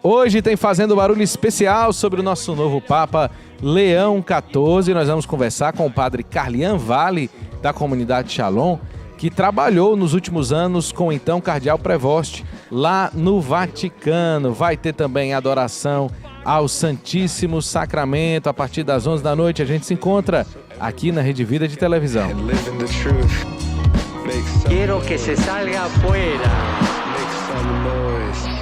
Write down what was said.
Hoje tem Fazendo Barulho especial sobre o nosso novo Papa Leão XIV. Nós vamos conversar com o padre Carlian Vale, da comunidade Shalom, que trabalhou nos últimos anos com o então cardeal Prevost lá no Vaticano. Vai ter também adoração ao Santíssimo Sacramento a partir das 11 da noite. A gente se encontra aqui na Rede Vida de Televisão. Quiero que se salga afuera. Make some noise.